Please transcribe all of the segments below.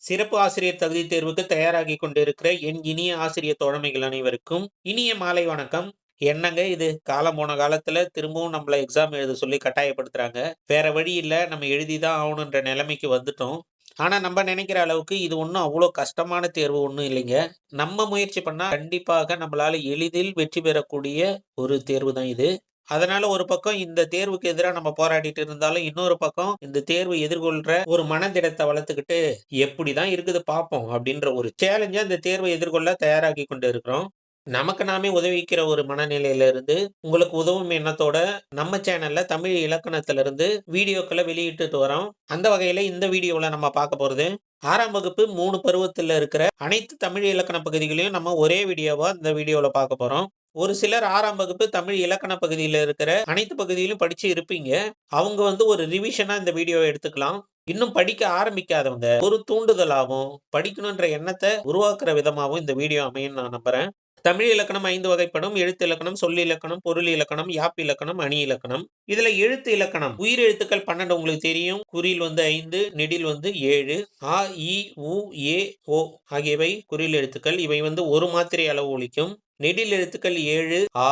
சிறப்பு ஆசிரியர் தகுதி தேர்வுக்கு தயாராகி கொண்டிருக்கிற என் இனிய ஆசிரியர் தோழமைகள் அனைவருக்கும் இனிய மாலை வணக்கம். என்னங்க இது காலம் போன காலத்துல திரும்பவும் நம்மள எக்ஸாம் எழுத சொல்லி கட்டாயப்படுத்துறாங்க. வேற வழி இல்ல, நம்ம எழுதிதான் ஆகணுன்ற நிலைமைக்கு வந்துட்டோம். ஆனா நம்ம நினைக்கிற அளவுக்கு இது ஒன்றும் அவ்வளோ கஷ்டமான தேர்வு ஒன்றும் இல்லைங்க. நம்ம முயற்சி பண்ணா கண்டிப்பாக நம்மளால எளிதில் வெற்றி பெறக்கூடிய ஒரு தேர்வு தான் இது. அதனால ஒரு பக்கம் இந்த தேர்வுக்கு எதிரா நம்ம போராடிட்டு இருந்தாலும், இன்னொரு பக்கம் இந்த தேர்வு எதிர்கொள்ற ஒரு மனதிடத்த வளர்த்துக்கிட்டு, எப்படிதான் இருக்குது பார்ப்போம் அப்படின்ற ஒரு சேலஞ்சா இந்த தேர்வை எதிர்கொள்ள தயாராகி கொண்டு இருக்கிறோம். நமக்கு நாமே உதவிக்கிற ஒரு மனநிலையில இருந்து, உங்களுக்கு உதவும் எண்ணத்தோட நம்ம சேனல்ல தமிழ் இலக்கணத்திலிருந்து வீடியோக்கள வெளியிட்டுட்டு வரோம். அந்த வகையில இந்த வீடியோல நம்ம பார்க்க போறது, 6ஆம் வகுப்பு 3 பருவத்தில இருக்கிற அனைத்து தமிழ் இலக்கண பகுதிகளையும் நம்ம ஒரே வீடியோவா இந்த வீடியோல பார்க்க போறோம். ஒரு சிலர் 6ஆம் வகுப்பு தமிழ் இலக்கண பகுதியில இருக்கிற அனைத்து பகுதியிலும் படிச்சு இருப்பீங்க. அவங்க ஒரு ரிவிஷனா இந்த வீடியோவ எடுத்துக்கலாம். இன்னும் படிக்க ஆரம்பிக்காதவங்க, ஒரு தூண்டுதலாவும், படிக்கணுன்ற எண்ணத்த உருவாக்குற விதமாவும் இந்த வீடியோ அமையும்னு நான் நம்புறேன். தமிழ் இலக்கணம் 5 வகைப்படும். எழுத்து இலக்கணம், சொல் இலக்கணம், பொருள் இலக்கணம், யாப்பு இலக்கணம், அணி இலக்கணம். இதுல எழுத்து இலக்கணம் உயிர் எழுத்துக்கள் 12 உங்களுக்கு தெரியும். குறில் 5, நெடில் 7. அ, இ, உ, ஏ, ஓ ஆகியவை குறில் எழுத்துக்கள். இவை ஒரு மாத்திரை அளவு ஒலிக்கும். நெடில் எழுத்துக்கள் 7. ஆ,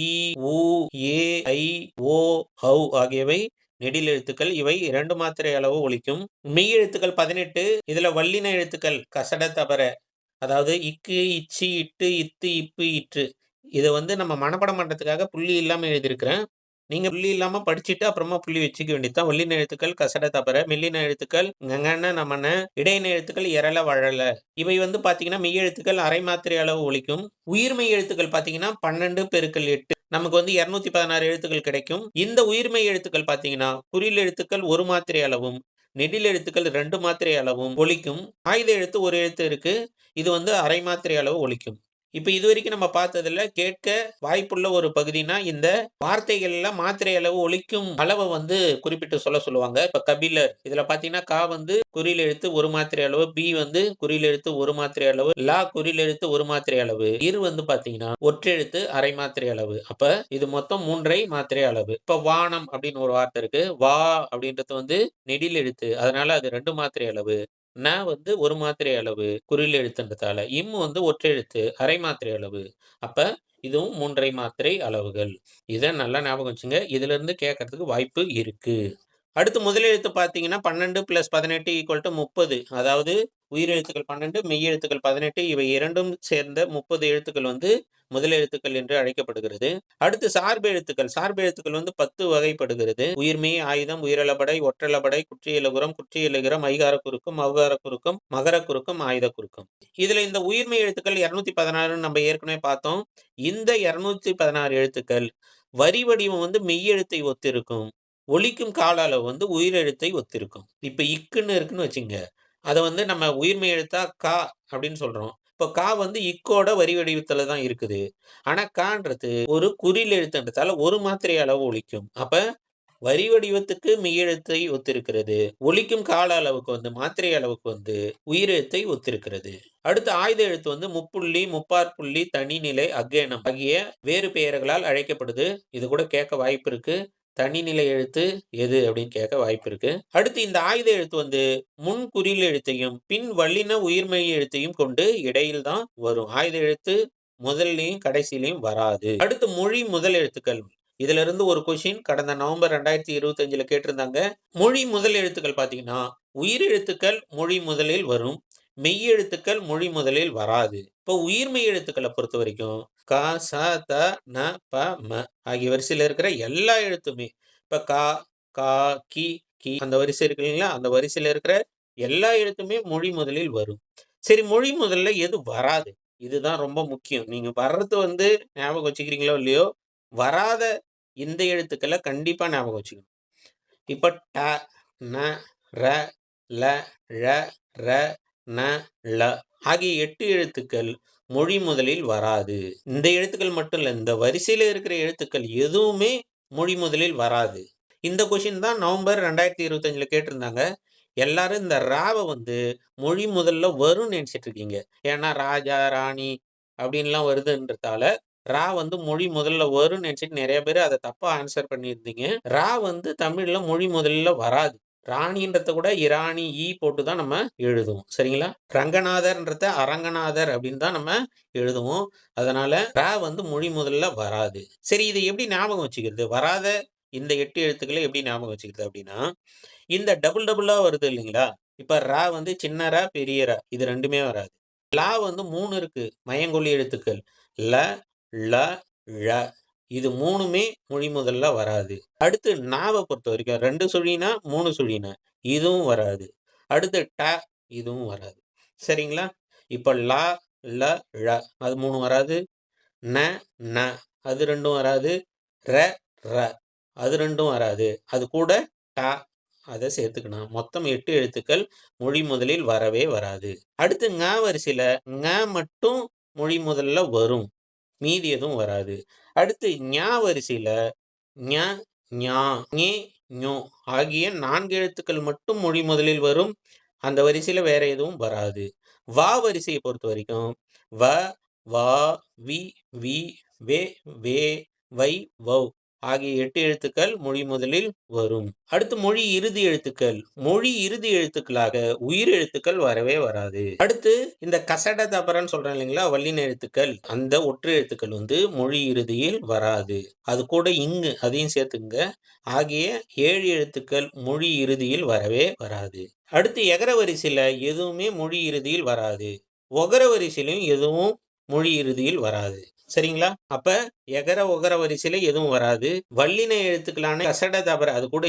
இ, உ, ஏ, ஐ, ஓ, ஔ ஆகியவை நெடில் எழுத்துக்கள். இவை 2 மாத்திரை அளவு ஒலிக்கும். மெய் எழுத்துக்கள் 18. இதுல வல்லின எழுத்துக்கள் கசட தபற, அதாவது இக்கு, இச்சி, இட்டு, இத்து, இப்பு, இற்று. இத நம்ம மனப்பாடம் பண்றதுக்காக புள்ளி இல்லாம எழுதியிருக்கிறேன். நீங்க புள்ளி இல்லாம படிச்சுட்டு அப்புறமா புள்ளி வச்சுக்க வேண்டியது தான். வல்லின எழுத்துக்கள் கசட தபற, மெல்லின எழுத்துக்கள் ஙங்கன, நமன, இடையின எழுத்துக்கள் எரள, வழல. இவை பார்த்தீங்கன்னா மெய் எழுத்துக்கள் அரை மாத்திரை அளவு ஒலிக்கும். உயிர்மெய் எழுத்துக்கள் பார்த்தீங்கன்னா 12 பெருக்கல் 8 நமக்கு 216 எழுத்துக்கள் கிடைக்கும். இந்த உயிர்மெய் எழுத்துக்கள் பார்த்தீங்கன்னா குறில் எழுத்துக்கள் 1 மாத்திரை அளவும், நெடில் எழுத்துக்கள் 2 மாத்திரை அளவும் ஒலிக்கும். ஆயுத எழுத்து 1 எழுத்து இருக்கு. இது அரை மாத்திரை அளவு ஒலிக்கும். இப்ப இதுவரைக்கும் நம்ம பார்த்ததுல கேட்க வாய்ப்புள்ள ஒரு பகுதினா, இந்த வார்த்தைகள்ல மாத்திரை அளவு ஒலிக்கும் அளவ குறிப்பிட்டு சொல்லுவாங்க. இப்ப கபிலர் இதுல பார்த்தீங்கன்னா, கா குறில் எழுத்து 1 மாத்திரை அளவு, பி குறில் எழுத்து 1 மாத்திரை அளவு, லா குறில் எழுத்து 1 மாத்திரை அளவு, இர் பார்த்தீங்கன்னா ஒற்றெழுத்து அரை மாத்திரை அளவு. அப்ப இது மொத்தம் 3 மாத்திரை அளவு. இப்ப வானம் அப்படின்னு ஒரு வார்த்தை இருக்கு. வா அப்படின்றது நெடில் எழுத்து. அதனால அது 2 மாத்திரை அளவு. ந 1 மாத்திரை அளவு குறில் எழுத்துன்றதால. இம் ஒற்றெழுத்து அரை மாத்திரை அளவு. அப்ப இதுவும் 3 மாத்திரை அளவுகள். இத நல்லா ஞாபகம் வச்சுங்க. இதிலிருந்து கேட்கறதுக்கு வாய்ப்பு இருக்கு. அடுத்து முதல் எழுத்து பார்த்தீங்கன்னா 12 + 18 = 30. அதாவது உயிர் எழுத்துக்கள் 12, மெய் எழுத்துக்கள் 18. இவை இரண்டும் சேர்ந்த 30 எழுத்துக்கள் முதல் எழுத்துக்கள் என்று அழைக்கப்படுகிறது. அடுத்து சார்பு எழுத்துக்கள். சார்பு எழுத்துக்கள் 10 வகைப்படுகிறது. உயிர்மெய், ஆயுதம், உயிரெழபடை, ஒற்றெழபடை, குற்றியலுகரம், குற்றியலுகரம், ஐகார குறுக்கம், ஔகார குறுக்கம், மகர குறுக்கம், ஆயுத குறுக்கம். இதுல இந்த உயிர்மெய் எழுத்துக்கள் 216 நம்ம ஏற்கனவே பார்த்தோம். இந்த 216 எழுத்துக்கள் வரி வடிவம் மெய் எழுத்தை ஒத்திருக்கும். ஒலிக்கும் கால அளவு உயிரெழுத்தை ஒத்திருக்கும். இப்ப இக்குன்னு இருக்குன்னு வச்சுக்கங்க. அத நம்ம உயிர்மெய் எழுத்தா கா அப்படின்னு சொல்றோம். இப்ப கா இக்கோட வரி வடிவத்துல தான் இருக்குது. ஆனா கான்றது ஒரு குறில் எழுத்துன்றதால 1 மாத்திரை அளவு ஒலிக்கும். அப்ப வரி வடிவத்துக்கு மெய்யெழுத்தை ஒத்திருக்கிறது. ஒலிக்கும் கால அளவுக்கு மாத்திரை அளவுக்கு உயிரெழுத்தை ஒத்திருக்கிறது. அடுத்து ஆயுத எழுத்து முப்புள்ளி, முப்பாற்புள்ளி, தனிநிலை, அக்கேனம் ஆகிய வேறு பெயர்களால் அழைக்கப்படுது. இது கூட கேட்க வாய்ப்பு இருக்கு. தனிநிலை எழுத்து எது அப்படின்னு கேட்க வாய்ப்பு இருக்கு. அடுத்து இந்த ஆயுத எழுத்து முன் குறில் எழுத்தையும் பின் வல்லின உயிர்மெய் எழுத்தையும் கொண்டு இடையில் தான் வரும். ஆயுத எழுத்து முதல்லயும் கடைசியிலயும் வராது. அடுத்து மொழி முதல் எழுத்துக்கள். இதுல இருந்து ஒரு கொஸ்டின் கடந்த நவம்பர் 2025ல கேட்டிருந்தாங்க. மொழி முதல் எழுத்துக்கள் பார்த்தீங்கன்னா, உயிர் எழுத்துக்கள் மொழி முதலில் வரும். மெய் எழுத்துக்கள் மொழி முதலில் வராது. இப்போ உயிர்மெய் எழுத்துக்கள பொறுத்தவரைக்கும் க, ச, த, ந, ப, ம ஆகிய வரிசையில இருக்கிற எல்லா எழுத்துமே, இப்ப கா, கா, கி, கி அந்த வரிசை இருக்கு இல்லைங்களா? அந்த வரிசையில இருக்கிற எல்லா எழுத்துமே மொழி முதலில் வரும். சரி, மொழி முதல்ல எது வராது? இதுதான் ரொம்ப முக்கியம். நீங்க வர்றது ஞாபகம் வச்சுக்கிறீங்களோ இல்லையோ, வராத இந்த எழுத்துக்கள கண்டிப்பா ஞாபகம் வச்சுக்கணும். இப்ப ட, ந, ர, ல, ழ, ர, ந, ள ஆகிய 8 எழுத்துக்கள் மொழி முதலில் வராது. இந்த எழுத்துக்கள் மட்டும் இல்ல. இந்த வரிசையில இருக்கிற எழுத்துக்கள் எதுவுமே மொழி முதலில் வராது. இந்த கொஸ்டின் தான் நவம்பர் 2025ல கேட்டிருந்தாங்க. எல்லாரும் இந்த ராவ மொழி முதல்ல வரும்னு நினைச்சிட்டு இருக்கீங்க. ஏன்னா ராஜா, ராணி அப்படின்லாம் வருதுன்றதால ரா மொழி முதல்ல வரும்னு நினைச்சிட்டு நெறைய பேரு அத தப்பா ஆன்சர் பண்ணியிருந்தீங்க. ரா தமிழ்ல மொழி முதல்ல வராது. ராணின்றத கூட இராணி ஈ போட்டு தான் நம்ம எழுதுவோம். சரிங்களா? ரங்கநாதர்ன்றத அரங்கநாதர் அப்படின்னு தான் நம்ம எழுதுவோம். அதனால வந்து மொழி முதல்ல வராது. சரி, இதை எப்படி ஞாபகம் வச்சுக்கிறது? வராத இந்த 8 எழுத்துக்களை எப்படி ஞாபகம் வச்சுக்கிறது அப்படின்னா, இந்த டபுள் டபுளா வருது இல்லைங்களா? இப்ப வந்து சின்ன பெரிய இது 2மே வராது. வந்து 3 இருக்கு. மயங்கொலி எழுத்துக்கள். ல, ள, ழ. இது 3மே மொழி முதல்ல வராது. அடுத்து பொறுத்தவரைக்கும் 2 சுழினா, 3 சுழினா இதுவும் வராது. அடுத்து இதுவும் வராது. சரிங்களா? இப்ப ல, ழ அது 3 வராது. ந, ந அது 2ம் வராது. ர, ர அது 2ம் வராது. அது கூட அத சேர்த்துக்கணும். மொத்தம் 8 எழுத்துக்கள் மொழி முதலில் வரவே வராது. அடுத்து வரிசையில மட்டும் மொழி முதல்ல வரும். மீதி எதுவும் வராது. அடுத்து வரிசையில ஞ, ஞா, ஞே, ஞோ ஆகிய 4 எழுத்துக்கள் மட்டும் மொழி முதலில் வரும். அந்த வரிசையில வேற எதுவும் வராது. வரிசையை பொறுத்தவரைக்கும் வ, வா, வி, வி, வே, வே, வை, வவ் ஆகிய 8 எழுத்துக்கள் மொழி முதலில் வரும். அடுத்து மொழி இறுதி எழுத்துக்கள். மொழி இறுதி எழுத்துக்களாக உயிர் எழுத்துக்கள் வரவே வராது. அடுத்து இந்த கசட தபரன்னு சொல்றேன் இல்லைங்களா? வல்லின எழுத்துக்கள். அந்த ஒற்று எழுத்துக்கள் வந்து மொழி இறுதியில் வராது. அது கூட அதையும் சேர்த்துங்க. ஆகிய 7 எழுத்துக்கள் மொழி இறுதியில் வரவே வராது. அடுத்து எகர வரிசையில எதுவுமே மொழி இறுதியில் வராது. ஒகர வரிசையிலும் எதுவும் மொழி இறுதியில் வராது. சரிங்களா? அப்ப எகர, ஒகர வரிசையில எதுவும் வராது. வல்லின எழுத்துக்களான கசட, தபர அது கூட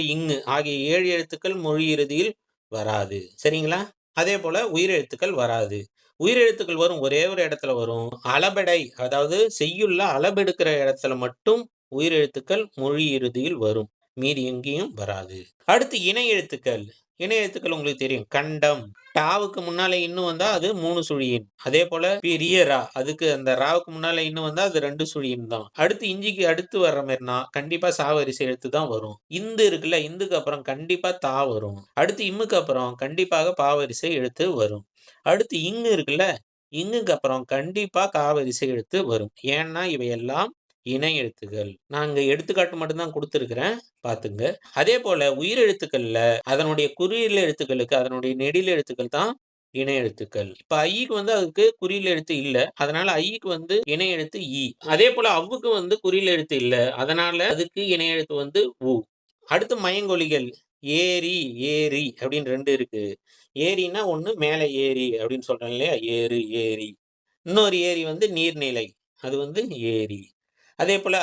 ஆகிய 7 எழுத்துக்கள் மொழி இறுதியில் வராது. சரிங்களா? அதே போல உயிரெழுத்துக்கள் வராது. உயிரெழுத்துக்கள் வரும் ஒரே ஒரு இடத்துல வரும். அளபெடை அதாவது செய்யுள்ல அளபெடுக்கிற இடத்துல மட்டும் உயிரெழுத்துக்கள் மொழி இறுதியில் வரும். மீதி எங்கேயும் வராது. அடுத்து இணை எழுத்துக்கள். இணை எழுத்துக்கள் உங்களுக்கு தெரியும். கண்டம். டாவுக்கு முன்னால இன்னும் வந்தா அது 3 சுழியின். அதே போல பெரிய அதுக்கு அந்த ராவுக்கு முன்னால இன்னும் வந்தா அது 2 சுழியின் தான். அடுத்து இஞ்சிக்கு அடுத்து வர்ற மாதிரினா கண்டிப்பா வரிசை எழுத்து தான் வரும். இந்து இருக்குல்ல, இந்துக்கு அப்புறம் கண்டிப்பா தா வரும். அடுத்து இம்முக்கு அப்புறம் கண்டிப்பாக வரிசை எழுத்து வரும். அடுத்து இருக்குல்ல, இங்குக்கு அப்புறம் கண்டிப்பா வரிசை எழுத்து வரும். ஏன்னா இவையெல்லாம் இணை எழுத்துகள். நான் இங்க எடுத்துக்காட்டு மட்டும் தான் குடுத்திருக்கிறேன். பாத்துங்க. அதே போல உயிர் எழுத்துக்கள்ல அதனுடைய குறியில் எழுத்துக்களுக்கு அதனுடைய நெடில் எழுத்துக்கள் தான் இணை எழுத்துக்கள். இப்ப ஐக்கு வந்து அதுக்கு குறியில் எழுத்து இல்ல. அதனால ஐக்கு வந்து இணை எழுத்து இ. அதே போல அவ்வுக்கு வந்து குறியில் எழுத்து இல்ல. அதனால அதுக்கு இணை எழுத்து வந்து உ. அடுத்து மயங்கொலிகள். ஏரி, ஏரி அப்படின்னு 2 இருக்கு. ஏரின்னா ஒண்ணு மேல ஏரி அப்படின்னு சொல்றேன் இல்லையா? ஏறு, ஏரி. இன்னொரு ஏரி வந்து நீர்நிலை. அது வந்து ஏரி. அதே போல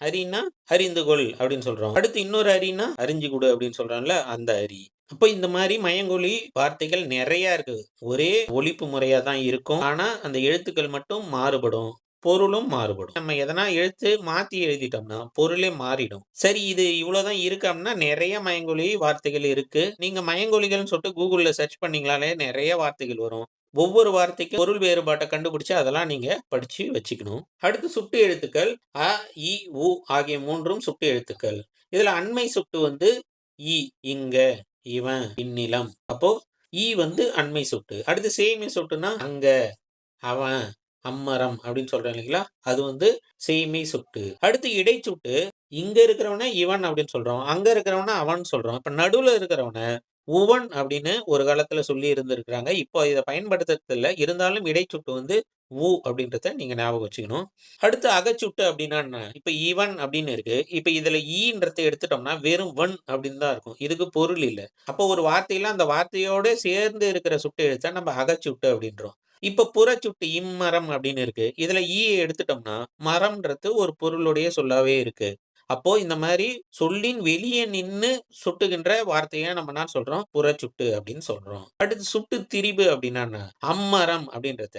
அரின்னா அறிந்து கொள் அப்படின்னு சொல்றோம். அடுத்து இன்னொரு அரின்னா அறிஞ்சு கொடு அப்படின்னு சொல்றோம்ல, அந்த அரி. அப்ப இந்த மாதிரி மயங்கொலி வார்த்தைகள் நிறைய இருக்கு. ஒரே ஒலிப்பு முறையா தான் இருக்கும். ஆனா அந்த எழுத்துக்கள் மட்டும் மாறுபடும். பொருளும் மாறுபடும். நம்ம எதனா எழுத்து மாத்தி எழுதிட்டோம்னா பொருளே மாறிடும். சரி, இது இவ்வளவுதான் இருக்கு அப்படின்னா நிறைய மயங்கொலி வார்த்தைகள் இருக்கு. நீங்க மயங்கொலிகள்னு சொல்லிட்டு கூகுள்ல சர்ச் பண்ணீங்களாலே நிறைய வார்த்தைகள் வரும். ஒவ்வொரு வார்த்தைக்கும் பொருள் வேறுபாட்டை கண்டுபிடிச்சு அதெல்லாம் நீங்க படிச்சு வச்சுக்கணும். அடுத்து சுட்டு எழுத்துக்கள் அ, இ, உ ஆகிய 3ம் சுட்டு எழுத்துக்கள். இதுல அண்மை சுட்டு வந்து இ, இங்க, இவன், இந்நிலம். அப்போ வந்து அண்மை சுட்டு. அடுத்து சேய்மை சுட்டுனா அங்க, அவன், அம்மரம் அப்படின்னு சொல்றேன் இல்லைங்களா? அது வந்து சேய்மை சுட்டு. அடுத்து இடைச்சுட்டு இங்க இருக்கிறவன இவன் அப்படின்னு சொல்றோம். அங்க இருக்கிறவன அவன் சொல்றோம். இப்ப நடுவுல இருக்கிறவன உவன் அப்படின்னு ஒரு காலத்துல சொல்லி இருந்திருக்கிறாங்க. இப்போ இத பயன்படுத்துறது இல்ல. இருந்தாலும் இடைச்சுட்டு வந்து அப்படின்றத நீங்க ஞாபகம் வச்சுக்கணும். அடுத்து அகச்சுட்டு அப்படின்னா என்ன? இப்ப இவன் அப்படின்னு இருக்கு. இப்ப இதுல ஈன்றத எடுத்துட்டோம்னா வெறும் வன் அப்படின்னு தான் இருக்கும். இதுக்கு பொருள் இல்ல. அப்போ ஒரு வார்த்தையில அந்த வார்த்தையோட சேர்ந்து இருக்கிற சுட்டு எழுத்த நம்ம அகச்சுட்டு அப்படின்றோம். இப்ப புறச்சுட்டு இம்மரம் அப்படின்னு இருக்கு. இதுல எடுத்துட்டோம்னா மரம்ன்றது ஒரு பொருளுடைய சொல்லாவே இருக்கு. அப்போ இந்த மாதிரி சொல்லின் வெளியே நின்னு சுட்டுகின்ற வார்த்தைய நம்ம என்ன சொல்றோம்? புறச்சுட்டு அப்படின்னு சொல்றோம். அடுத்து சுட்டு திரிபு அப்படின்னா என்ன? அம்மரம் அப்படின்றத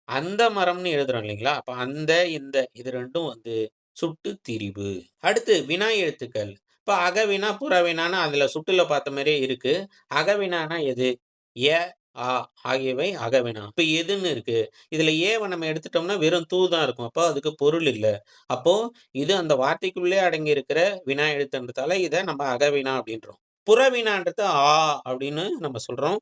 அந்த மரம்னு எழுதுறோம் இல்லைங்களா? அப்ப அந்த, இந்த இது 2ம் வந்து சுட்டு திரிபு. அடுத்து வினா எழுத்துக்கள். இப்ப அகவினா, புறவினான்னு அதுல சுட்டுல பார்த்த மாரியே இருக்கு. அகவினானா எது? எ, ஆ ஆகியவை அகவினா. இப்ப எதுன்னு இருக்கு. இதுல ஏவ நம்ம எடுத்துட்டோம்னா வெறும் தான் இருக்கும். அப்போ அதுக்கு பொருள் இல்ல. அப்போ இது அந்த வார்த்தைக்குள்ளே அடங்கி இருக்கிற வினா எழுத்துன்றதால இத நம்ம அகவினா அப்படின்றோம். புறவினான்றது அப்படின்னு நம்ம சொல்றோம்.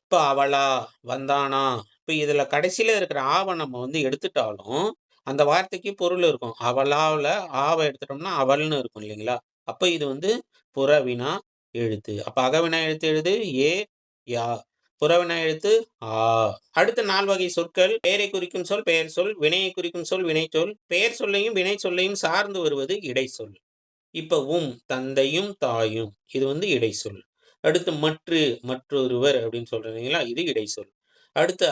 இப்ப அவளா, வந்தானா, இப்ப இதுல கடைசியில இருக்கிற நம்ம வந்து எடுத்துட்டாலும், அந்த வார்த்தைக்கு பொருள் இருக்கும். அவளாவுல எடுத்துட்டோம்னா அவள்ன்னு இருக்கும் இல்லைங்களா? அப்ப இது வந்து புறவினா. எழுத்து. அப்ப அகவினா எழுத்து எழுது ஏ, யா. புறவினா எழுத்து ஆ. அடுத்த 4 வகை சொற்கள். பெயரை குறிக்கும் சொல் பெயர் சொல், வினையை குறிக்கும் சொல் வினைச்சொல், பெயர் சொல்லையும் வினை சொல்லையும் சார்ந்து வருவது இடைச்சொல். இப்ப தந்தையும் தாயும் இது இடைச்சொல். அடுத்து மற்றொருவர் அப்படின்னு சொல்றோம் இல்லைங்களா? இது இடைச்சொல். அடுத்து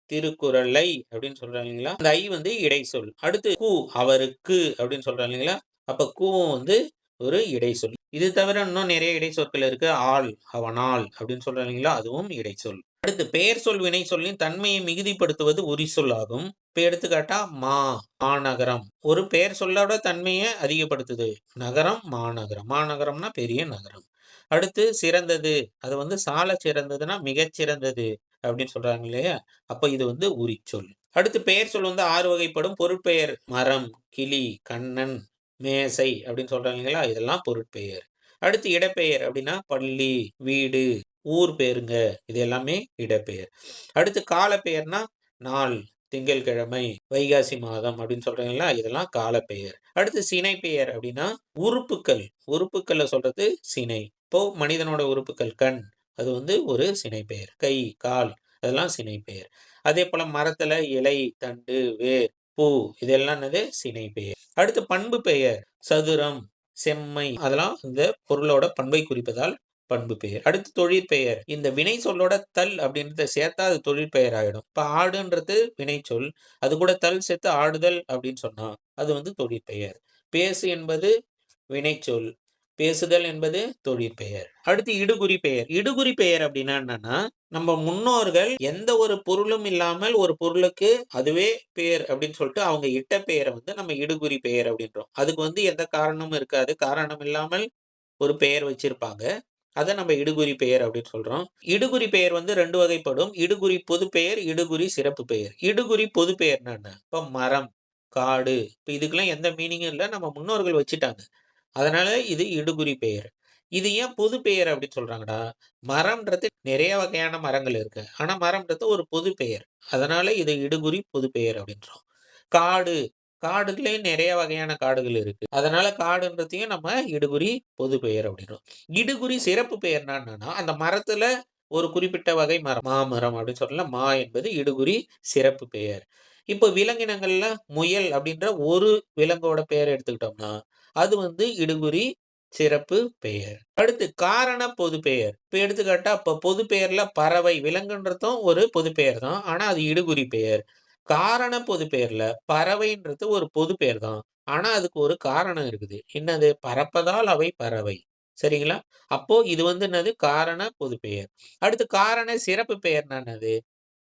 திருக்குறளை அப்படின்னு சொல்றோம் இல்லைங்களா? அந்த இடைச்சொல். அடுத்து அவருக்கு அப்படின்னு சொல்றோம் இல்லைங்களா? அப்ப கூவும் ஒரு இடைச்சொல். இது தவிர இன்னும் நிறைய இடைச்சொற்கள் இருக்கு. அவனால் அப்படின்னு சொல்றோம் இல்லைங்களா? அதுவும் இடைச்சொல். அடுத்து பெயர் சொல் வினை சொல்லின் தன்மையை மிகுதிப்படுத்துவது உரிச்சொல் ஆகும். இப்ப எடுத்துக்காட்டா மாநகரம் ஒரு பெயர் சொல்லோட தன்மையை அதிகப்படுத்துது. நகரம் மாநகரம். மாநகரம்னா பெரிய நகரம். அடுத்து சிறந்தது அது சாலச் சிறந்ததுன்னா மிகச் சிறந்தது அப்படின்னு சொல்றாங்க இல்லையா? அப்ப இது உரிச்சொல். அடுத்து பெயர் சொல் 6 வகைப்படும். பொருட்பெயர் மரம், கிளி, கண்ணன், மேசை அப்படின்னு சொல்றாங்க இல்லைங்களா? இதெல்லாம் பொருட்பெயர். அடுத்து இடப்பெயர் அப்படின்னா பள்ளி, வீடு, ஊர் பேருங்க. இது எல்லாமே இடப்பெயர். அடுத்து காலப்பெயர்னா நாள், திங்கட்கிழமை, வைகாசி மாதம் அப்படின்னு சொல்றீங்களா? இதெல்லாம் காலப்பெயர். அடுத்து சினைப்பெயர் அப்படின்னா உறுப்புக்கள்ல சொல்றது சினை. இப்போ மனிதனோட உறுப்புகள் கண் அது ஒரு சினைப்பெயர். கை, கால் அதெல்லாம் சினைப்பெயர். அதே போல மரத்துல இலை, தண்டு, வேர், பூ இதெல்லாம் சினைப்பெயர். அடுத்து பண்பு பெயர் சதுரம், செம்மை அதெல்லாம் இந்த பொருளோட பண்பை குறிப்பதால் பண்பு பெயர். அடுத்து தொழிற்பெயர். இந்த வினை சொல்லோட தல் அப்படின்றத சேர்த்தா அது தொழிற்பெயர் ஆயிடும். இப்ப ஆடுன்றது வினைச்சொல். அது கூட தல் சேர்த்து ஆடுதல் அப்படின்னு சொன்னா அது தொழிற்பெயர். பேசு என்பது வினைச்சொல். பேசுதல் என்பது தொழிற்பெயர். அடுத்து இடுகுறி பெயர். இடுகுறி பெயர் அப்படின்னா என்னன்னா, நம்ம முன்னோர்கள் எந்த ஒரு பொருளும் இல்லாமல் ஒரு பொருளுக்கு அதுவே பெயர் அப்படின்னு சொல்லிட்டு அவங்க இட்ட பெயரை நம்ம இடுகுறி பெயர் அப்படின்றோம். அதுக்கு எந்த காரணமும் இருக்காது. காரணம் இல்லாமல் ஒரு பெயர் வச்சிருப்பாங்க. அத நம்ம இடுகுறி பெயர் அப்படின்னு சொல்றோம். இடுகுறி பெயர் 2 வகைப்படும். இடுகுறி பொதுப்பெயர், இடுகுறி சிறப்பு பெயர். இடுகுறி பொது பெயர்னா என்ன? இப்ப மரம், காடு இப்ப இதுக்கெல்லாம் எந்த மீனிங்கும் இல்ல. நம்ம முன்னோர்கள் வச்சுட்டாங்க. அதனால இது இடுகுறி பெயர். இது ஏன் பொது பெயர் அப்படின்னு சொல்றாங்கன்னா, மரம்ன்றது நிறைய வகையான மரங்கள் இருக்கு. ஆனா மரம்ன்றது ஒரு பொது பெயர். அதனால இது இடுகுறி பொது பெயர் அப்படின்றோம். காடு காடுகள்லயும் நிறைய வகையான காடுகள் இருக்கு. அதனால காடுன்றதையும் நம்ம இடுகுறி பொது பெயர் அப்படின்றோம். இடுகுறி சிறப்பு பெயர்னா என்னன்னா, அந்த மரத்துல ஒரு குறிப்பிட்ட வகை மரம். மாமரம் அப்படின்னு சொல்லலாம். மா என்பது இடுகுறி சிறப்பு பெயர். இப்போ விலங்கினங்கள்ல முயல் அப்படின்ற ஒரு விலங்கோட பெயர் எடுத்துக்கிட்டோம்னா, அது இடுகுறி சிறப்பு பெயர். அடுத்து காரண பொது பெயர். இப்ப எடுத்துக்காட்டா இப்ப பொது பெயர்ல பறவை விலங்குன்றதும் ஒரு பொது பெயர் தான். ஆனா அது இடுகுறி பெயர். காரண பொது பெயர்ல பறவைன்றது ஒரு பொது பெயர் தான். ஆனா அதுக்கு ஒரு காரணம் இருக்குது. என்னது? பறப்பதால் அவை பறவை. சரிங்களா? அப்போ இது என்னது? காரண பொது பெயர். அடுத்து காரண சிறப்பு பெயர்னா என்னது?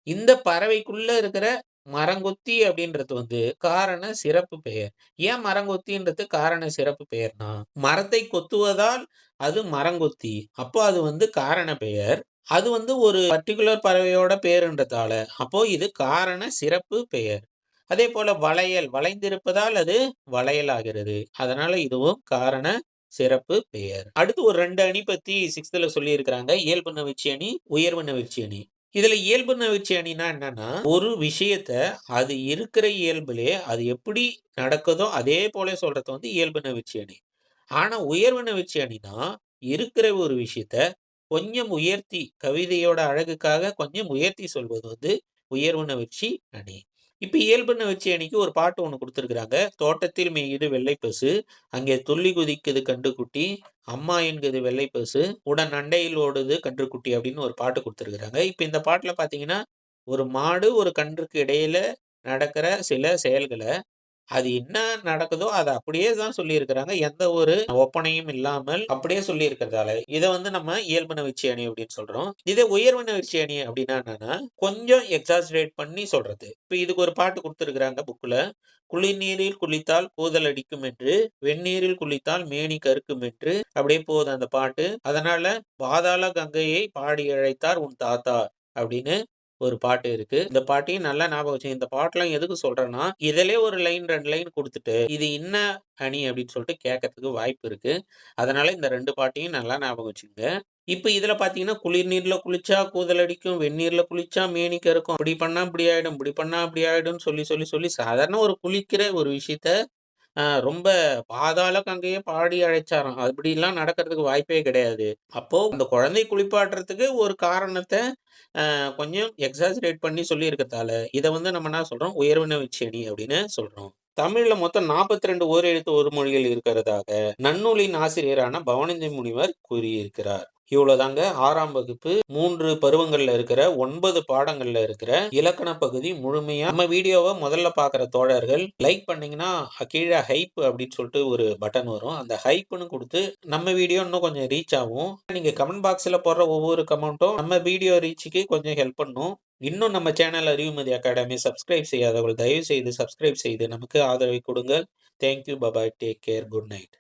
இந்த பறவைக்குள்ள இருக்கிற மரங்கொத்தி அப்படின்றது காரண சிறப்பு பெயர். ஏன் மரங்கொத்தின்றது காரண சிறப்பு பெயர்னா, மரத்தை கொத்துவதால் அது மரங்கொத்தி. அப்போ அது காரண பெயர். அது ஒரு பர்ட்டிகுலர் பறவையோட பேருன்றதால, அப்போ இது காரண சிறப்பு பெயர். அதே போல வளையல், வளைந்திருப்பதால் அது வளையல் ஆகிறது. அதனால இதுவும் காரண சிறப்பு பெயர். அடுத்து ஒரு 2 அணி பத்தி 6த்ல சொல்லியிருக்கிறாங்க. இயல்பு நவிற்சி அணி, உயர்வு நவிற்சி அணி. இதுல இயல்பு நவிற்சி அணின்னா என்னன்னா, ஒரு விஷயத்த அது இருக்கிற இயல்புலயே அது எப்படி நடக்குதோ அதே போல சொல்றது இயல்பு நவிற்சி அணி. ஆனா உயர்வு நவிற்சி அணின்னா, இருக்கிற ஒரு விஷயத்த கொஞ்சம் உயர்த்தி கவிதையோட அழகுக்காக கொஞ்சம் உயர்த்தி சொல்வது உயர்வு நவிற்சி அணி. இப்ப இயல்பு நவிற்சி அணிக்கு ஒரு பாட்டு ஒண்ணு குடுத்திருக்காங்க. தோட்டத்தில் மேயுது வெள்ளை பசு, அங்கே துள்ளி குதிக்குது கன்றுக்குட்டி, அம்மா என்குது வெள்ளை பசு, உடன் அண்டையில் ஓடுது கன்றுக்குட்டி அப்படின்னு ஒரு பாட்டு குடுத்திருக்காங்க. இப்ப இந்த பாட்டுல பார்த்தீங்கன்னா, ஒரு மாடு, ஒரு கன்றுக்கு இடையில நடக்கிற சில செயல்கள அது என்ன நடக்குதோ அத அப்படியே தான் சொல்லியிருக்கிறாங்க. எந்த ஒரு ஒப்பனையும் இல்லாமல் அப்படியே சொல்லியிருக்கிறதால, இத நம்ம இயல்பு நவிற்சி அணி அப்படின்னு சொல்றோம். இதே உயர்வு நவிற்சி அணி அப்படின்னா என்னன்னா, கொஞ்சம் எக்ஸாஜரேட் பண்ணி சொல்றது. இப்ப இதுக்கு ஒரு பாட்டு குடுத்திருக்கிறாங்க புக்ல. "குளிர்நீரில் குளித்தால் கூதல் அடிக்கும் என்று, வெந்நீரில் குளித்தால் மேனி கருக்கும் என்று" அப்படியே போகுது அந்த பாட்டு. அதனால "பாதாள கங்கையை பாடி அழைத்தார் உன் தாத்தா" அப்படின்னு ஒரு பாட்டு இருக்கு. இந்த பாட்டையும் நல்லா ஞாபகம் வச்சுக்கங்க. இந்த பாட்டுலாம் எதுக்கு சொல்றேன்னா, இதிலயே ஒரு லைன் 2 லைன் குடுத்துட்டு, இது என்ன அணி அப்படின்னு சொல்லிட்டு கேட்கறதுக்கு வாய்ப்பு இருக்கு. அதனால இந்த 2 பாட்டையும் நல்லா ஞாபகம் வச்சுக்கங்க. இப்ப இதுல பார்த்தீங்கன்னா, குளிர் நீர்ல குளிச்சா கூதல் அடிக்கும், வெந்நீர்ல குளிச்சா மேனி கருக்கும். இப்படி பண்ணா இப்படி ஆயிடும், இப்படி பண்ணா அப்படி ஆயிடும்னு சொல்லி சாதாரண ஒரு குளிக்கிற ஒரு விஷயத்த ரொம்ப பாதாள கங்கைய பாடி அழைச்சாராம். அப்படிலாம் நடக்கிறதுக்கு வாய்ப்பே கிடையாது. அப்போ அந்த குழந்தை குளிப்பாட்டுறதுக்கு ஒரு காரணத்த கொஞ்சம் எக்ஸாஜரேட் பண்ணி சொல்லியிருக்கத்தால, இத வந்து நம்ம என்ன சொல்றோம்? உயர்வினை உச்செடி அப்படின்னு சொல்றோம். தமிழ்ல மொத்தம் 42 ஓரெழுத்து ஒரு மொழிகள் இருக்கிறதாக நன்னூலின் ஆசிரியரான பவனந்தி முனிவர் கூறியிருக்கிறார். இவ்வளோதாங்க 6ஆம் வகுப்பு 3 பருவங்கள்ல இருக்கிற 9 பாடங்கள்ல இருக்கிற இலக்கண பகுதி முழுமையா. நம்ம வீடியோவ முதல்ல பார்க்குற தோழர்கள் லைக் பண்ணீங்கன்னா, கீழ ஹைப் அப்படின்னு சொல்லிட்டு ஒரு பட்டன் வரும். அந்த ஹைப்ன்னு குடுத்து நம்ம வீடியோ இன்னும் கொஞ்சம் ரீச் ஆகும். நீங்க கமெண்ட் பாக்ஸ்ல போடுற ஒவ்வொரு கமெண்ட்டும் நம்ம வீடியோ ரீச்சுக்கு கொஞ்சம் ஹெல்ப் பண்ணும். இன்னும் நம்ம சேனல் அறிவுமதி அகாடமி சப்ஸ்கிரைப் செய்யாதவர்கள் தயவு செய்து சப்ஸ்கிரைப் செய்து நமக்கு ஆதரவை கொடுங்கள். Thank you. Bye bye. Take care. Good night.